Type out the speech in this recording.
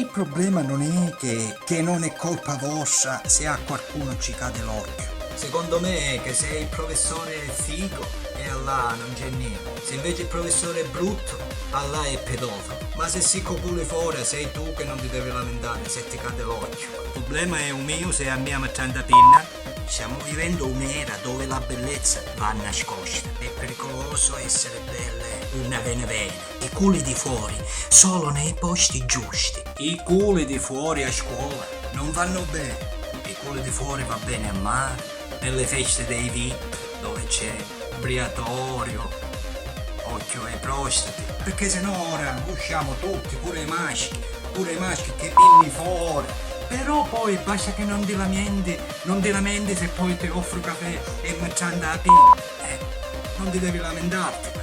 Il problema non è che non è colpa vostra se a qualcuno ci cade l'occhio. Secondo me è che se il professore è figo e Allah non c'è niente. Se invece il professore è brutto, Allah è pedofilo. Ma se si copule fuori sei tu che non ti devi lamentare se ti cade l'occhio. Il problema è un mio se andiamo a Trentapinna. Stiamo vivendo un'era dove la bellezza va nascosta. È pericoloso essere belle una vene. I culi di fuori solo nei posti giusti. I culi di fuori a scuola non vanno bene. I culi di fuori va bene a mare, nelle feste dei VIP dove c'è briatorio, occhio ai prostati. Perché sennò ora usciamo tutti, pure i maschi che pinni fuori. Però poi basta che non ti lamenti se poi ti offro caffè e mangiando la pinna. Non ti devi lamentarti.